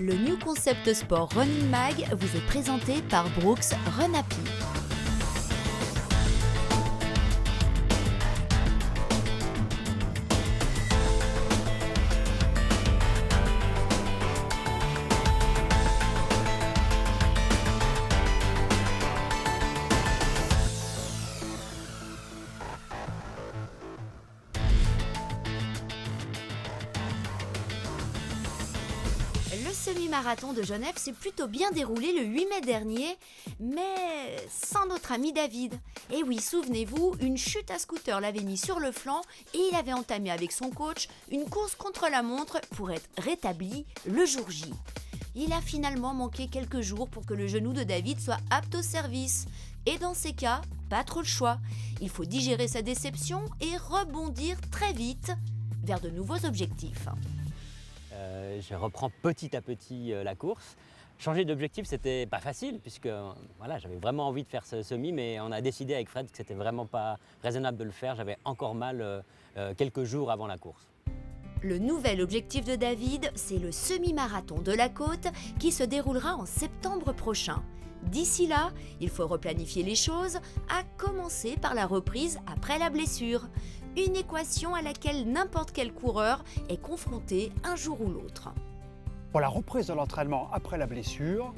Le New Concept Sport Running Mag vous est présenté par Brooks Run Happy. Le semi-marathon de Genève s'est plutôt bien déroulé le 8 mai dernier, mais sans notre ami David. Et oui, souvenez-vous, une chute à scooter l'avait mis sur le flanc et il avait entamé avec son coach une course contre la montre pour être rétabli le jour J. Il a finalement manqué quelques jours pour que le genou de David soit apte au service. Et dans ces cas, pas trop le choix. Il faut digérer sa déception et rebondir très vite vers de nouveaux objectifs. Je reprends petit à petit la course. Changer d'objectif, c'était pas facile puisque voilà, j'avais vraiment envie de faire ce semi, mais on a décidé avec Fred que c'était vraiment pas raisonnable de le faire. J'avais encore mal quelques jours avant la course. Le nouvel objectif de David, c'est le semi-marathon de la côte qui se déroulera en septembre prochain. D'ici là, il faut replanifier les choses, à commencer par la reprise après la blessure. Une équation à laquelle n'importe quel coureur est confronté un jour ou l'autre. Pour la reprise de l'entraînement après la blessure,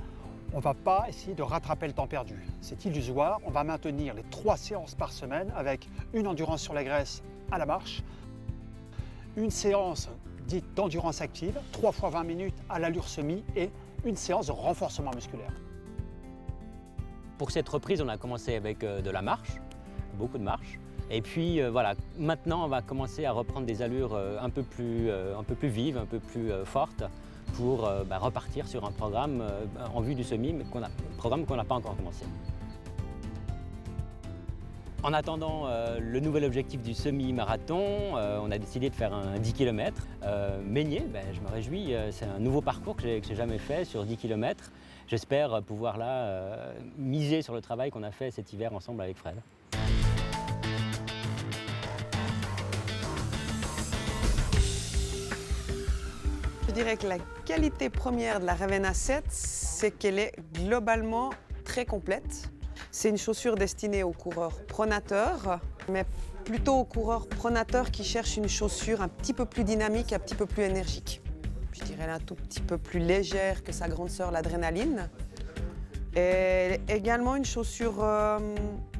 on ne va pas essayer de rattraper le temps perdu. C'est illusoire, on va maintenir les 3 séances par semaine avec une endurance sur la graisse à la marche, une séance dite d'endurance active, 3 fois 20 minutes à l'allure semi et une séance de renforcement musculaire. Pour cette reprise, on a commencé avec de la marche, beaucoup de marche. Et puis voilà, maintenant on va commencer à reprendre des allures un peu plus vives, un peu plus fortes pour repartir sur un programme en vue du semi, mais programme qu'on n'a pas encore commencé. En attendant le nouvel objectif du semi-marathon, on a décidé de faire un 10 km. Meigné, je me réjouis, c'est un nouveau parcours que j'ai jamais fait sur 10 km. J'espère pouvoir là miser sur le travail qu'on a fait cet hiver ensemble avec Fred. Je dirais que la qualité première de la Ravenna 7, c'est qu'elle est globalement très complète. C'est une chaussure destinée aux coureurs pronateurs, mais plutôt aux coureurs pronateurs qui cherchent une chaussure un petit peu plus dynamique, un petit peu plus énergique. Je dirais un tout petit peu plus légère que sa grande sœur, l'adrénaline. Et également une chaussure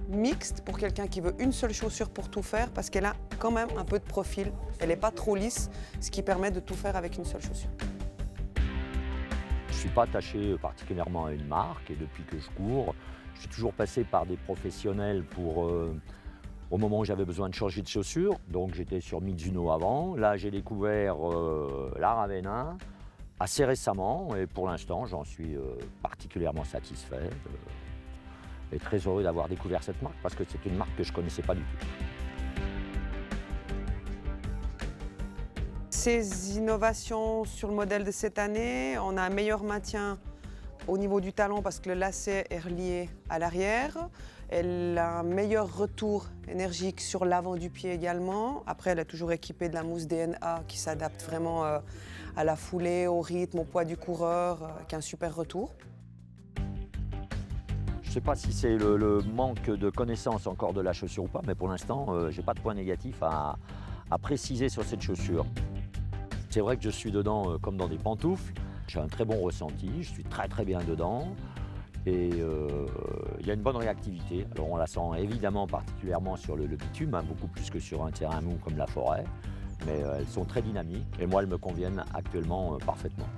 mixte pour quelqu'un qui veut une seule chaussure pour tout faire, parce qu'elle a quand même un peu de profil. Elle n'est pas trop lisse, ce qui permet de tout faire avec une seule chaussure. Je ne suis pas attaché particulièrement à une marque et depuis que je cours, je suis toujours passé par des professionnels pour, au moment où j'avais besoin de changer de chaussures. Donc j'étais sur Mizuno avant. Là, j'ai découvert la Ravenna assez récemment et pour l'instant, j'en suis particulièrement satisfait. Et très heureux d'avoir découvert cette marque parce que c'est une marque que je ne connaissais pas du tout. Ces innovations sur le modèle de cette année, on a un meilleur maintien au niveau du talon parce que le lacet est relié à l'arrière. Elle a un meilleur retour énergique sur l'avant du pied également. Après, elle est toujours équipée de la mousse DNA qui s'adapte vraiment à la foulée, au rythme, au poids du coureur, qui a un super retour. Je ne sais pas si c'est le manque de connaissance encore de la chaussure ou pas, mais pour l'instant, je n'ai pas de point négatif à préciser sur cette chaussure. C'est vrai que je suis dedans comme dans des pantoufles. J'ai un très bon ressenti, je suis très très bien dedans. Et il y a une bonne réactivité. Alors on la sent évidemment particulièrement sur le bitume, beaucoup plus que sur un terrain mou comme la forêt. Mais elles sont très dynamiques et moi elles me conviennent actuellement parfaitement.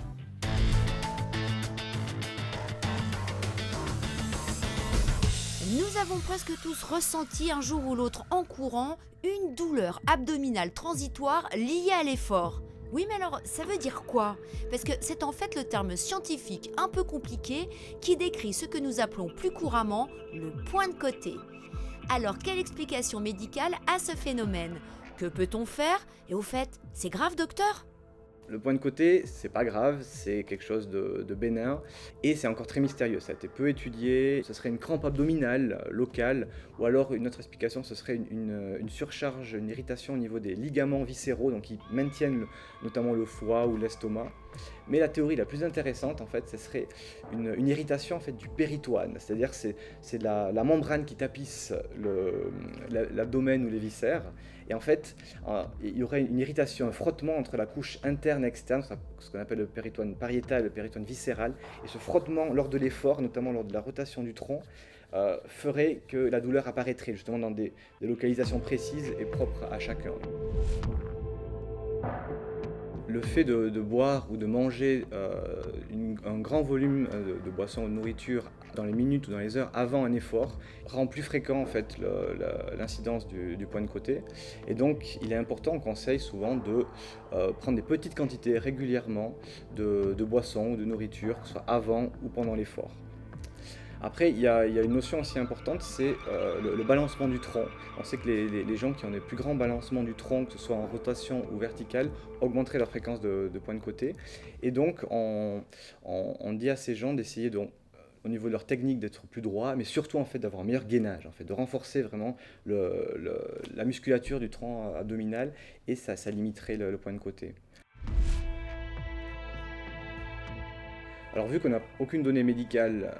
Nous avons presque tous ressenti un jour ou l'autre en courant une douleur abdominale transitoire liée à l'effort. Oui, mais alors, ça veut dire quoi? Parce que c'est en fait le terme scientifique un peu compliqué qui décrit ce que nous appelons plus couramment le point de côté. Alors, quelle explication médicale à ce phénomène? Que peut-on faire? Et au fait, c'est grave, docteur? Le point de côté, c'est pas grave, c'est quelque chose de bénin et c'est encore très mystérieux. Ça a été peu étudié. Ce serait une crampe abdominale locale ou alors une autre explication, ce serait une surcharge, une irritation au niveau des ligaments viscéraux, donc qui maintiennent notamment le foie ou l'estomac. Mais la théorie la plus intéressante, en fait, ce serait une irritation en fait, du péritoine, c'est-à-dire c'est la membrane qui tapisse l'abdomen ou les viscères. Et en fait, il y aurait une irritation, un frottement entre la couche interne et externe, ce qu'on appelle le péritoine pariétal et le péritoine viscéral. Et ce frottement, lors de l'effort, notamment lors de la rotation du tronc, ferait que la douleur apparaîtrait justement dans des localisations précises et propres à chacun. Le fait de boire ou de manger un grand volume de boissons ou de nourriture dans les minutes ou dans les heures avant un effort rend plus fréquent en fait, l'incidence du point de côté. Et donc il est important, on conseille souvent de prendre des petites quantités régulièrement de boissons ou de nourriture, que ce soit avant ou pendant l'effort. Après, il y a une notion aussi importante, c'est le balancement du tronc. On sait que les gens qui ont des plus grands balancements du tronc, que ce soit en rotation ou verticale, augmenteraient leur fréquence de point de côté. Et donc, on dit à ces gens d'essayer, au niveau de leur technique, d'être plus droit, mais surtout en fait, d'avoir un meilleur gainage, en fait, de renforcer vraiment la musculature du tronc abdominal, et ça limiterait le point de côté. Alors vu qu'on n'a aucune donnée médicale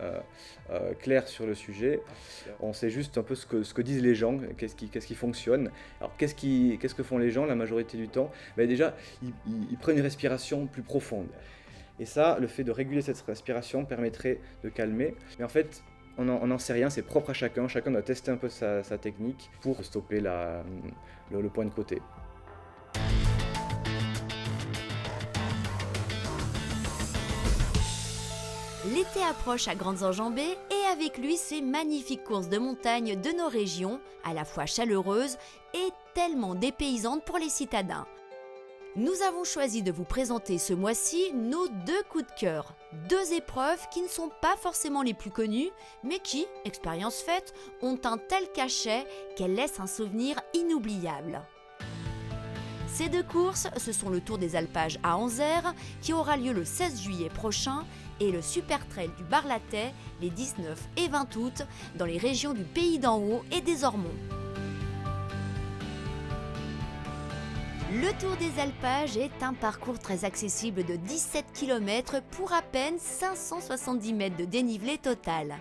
claire sur le sujet, on sait juste un peu ce que disent les gens, qu'est-ce qui fonctionne. Alors qu'est-ce que font les gens la majorité du temps? Déjà, ils prennent une respiration plus profonde. Et ça, le fait de réguler cette respiration permettrait de calmer. Mais en fait, on n'en sait rien, c'est propre à chacun. Chacun doit tester un peu sa technique pour stopper le point de côté. L'été approche à grandes enjambées et avec lui ces magnifiques courses de montagne de nos régions, à la fois chaleureuses et tellement dépaysantes pour les citadins. Nous avons choisi de vous présenter ce mois-ci nos 2 coups de cœur. 2 épreuves qui ne sont pas forcément les plus connues, mais qui, expérience faite, ont un tel cachet qu'elles laissent un souvenir inoubliable. Ces 2 courses, ce sont le Tour des Alpages à Anzère, qui aura lieu le 16 juillet prochain, et le Super Trail du Bar-Latais les 19 et 20 août dans les régions du Pays d'en Haut et des Ormonts. Le Tour des Alpages est un parcours très accessible de 17 km pour à peine 570 mètres de dénivelé total.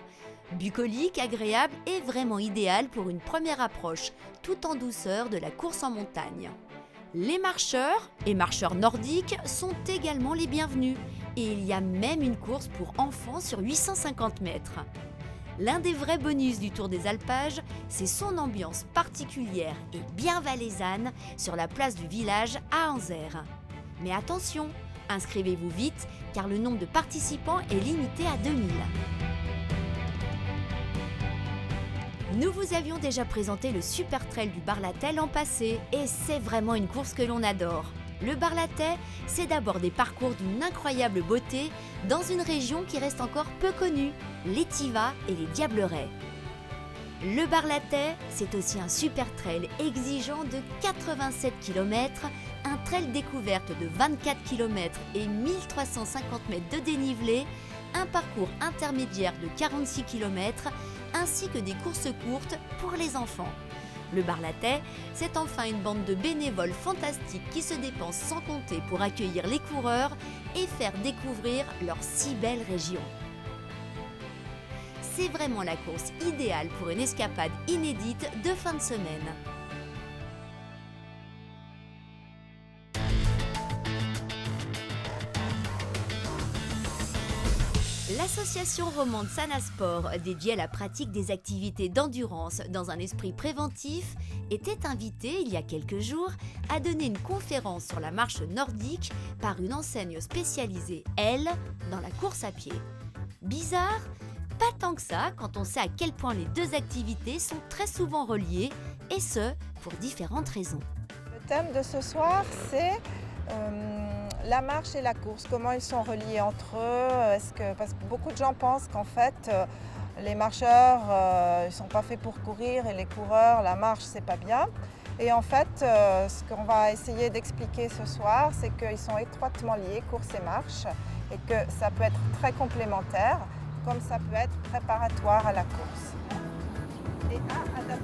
Bucolique, agréable et vraiment idéal pour une première approche, tout en douceur de la course en montagne. Les marcheurs et marcheurs nordiques sont également les bienvenus et il y a même une course pour enfants sur 850 mètres. L'un des vrais bonus du Tour des Alpages, c'est son ambiance particulière et bien valaisanne sur la place du village à Anzère. Mais attention, inscrivez-vous vite car le nombre de participants est limité à 2000. Nous vous avions déjà présenté le Super Trail du Bar-Latais l'an passé et c'est vraiment une course que l'on adore. Le Bar-Latais, c'est d'abord des parcours d'une incroyable beauté dans une région qui reste encore peu connue, l'Étiva et les Diablerets. Le Bar-Latais, c'est aussi un super trail exigeant de 87 km, un trail découverte de 24 km et 1350 mètres de dénivelé, un parcours intermédiaire de 46 km, ainsi que des courses courtes pour les enfants. Le Bar-Latais, c'est enfin une bande de bénévoles fantastiques qui se dépensent sans compter pour accueillir les coureurs et faire découvrir leur si belle région. C'est vraiment la course idéale pour une escapade inédite de fin de semaine. L'association romande Sanasport, dédiée à la pratique des activités d'endurance dans un esprit préventif, était invitée il y a quelques jours à donner une conférence sur la marche nordique par une enseigne spécialisée, elle, dans la course à pied. Bizarre ? Pas tant que ça quand on sait à quel point les 2 activités sont très souvent reliées, et ce, pour différentes raisons. Le thème de ce soir, c'est la marche et la course, comment ils sont reliés entre eux. Parce que beaucoup de gens pensent qu'en fait, les marcheurs, ils ne sont pas faits pour courir et les coureurs, la marche, c'est pas bien. Et en fait, ce qu'on va essayer d'expliquer ce soir, c'est qu'ils sont étroitement liés, course et marche, et que ça peut être très complémentaire, comme ça peut être préparatoire à la course.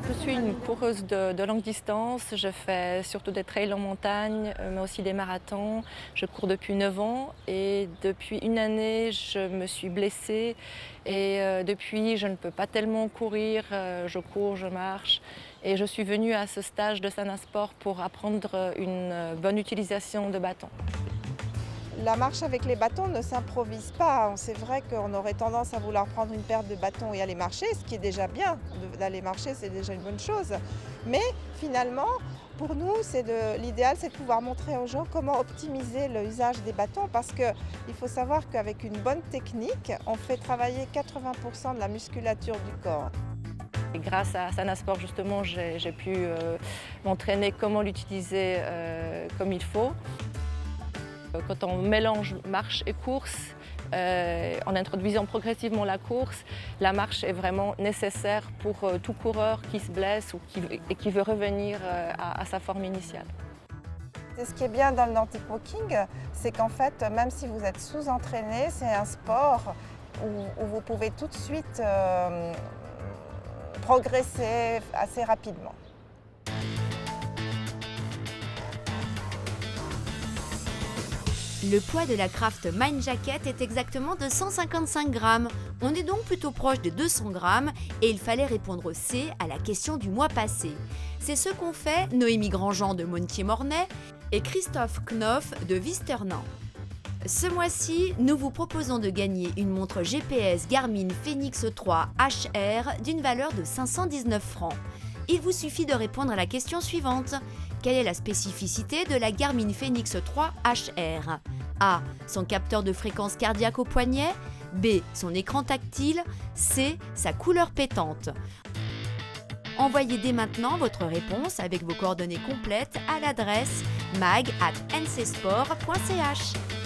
Je suis une coureuse de longue distance, je fais surtout des trails en montagne, mais aussi des marathons. Je cours depuis 9 ans et depuis une année, je me suis blessée et depuis, je ne peux pas tellement courir, je cours, je marche. Et je suis venue à ce stage de Sanasport pour apprendre une bonne utilisation de bâtons. La marche avec les bâtons ne s'improvise pas. C'est vrai qu'on aurait tendance à vouloir prendre une paire de bâtons et aller marcher, ce qui est déjà bien. D'aller marcher, c'est déjà une bonne chose. Mais finalement, pour nous, l'idéal, c'est de pouvoir montrer aux gens comment optimiser l'usage des bâtons, parce qu'il faut savoir qu'avec une bonne technique, on fait travailler 80% de la musculature du corps. Et grâce à Sanasport, justement, j'ai pu m'entraîner comment l'utiliser comme il faut. Quand on mélange marche et course, en introduisant progressivement la course, la marche est vraiment nécessaire pour tout coureur qui se blesse ou qui veut revenir à sa forme initiale. Et ce qui est bien dans le Nordic Walking, c'est qu'en fait, même si vous êtes sous-entraîné, c'est un sport où vous pouvez tout de suite progresser assez rapidement. Le poids de la Craft Mind Jacket est exactement de 155 grammes. On est donc plutôt proche des 200 grammes et il fallait répondre C à la question du mois passé. C'est ce qu'ont fait Noémie Grandjean de Montier-Mornay et Christophe Knopf de Wisternan. Ce mois-ci, nous vous proposons de gagner une montre GPS Garmin Fenix 3 HR d'une valeur de 519 francs. Il vous suffit de répondre à la question suivante. Quelle est la spécificité de la Garmin Fenix 3 HR ? A. Son capteur de fréquence cardiaque au poignet. B. Son écran tactile. C. Sa couleur pétante. Envoyez dès maintenant votre réponse avec vos coordonnées complètes à l'adresse mag@ncsport.ch.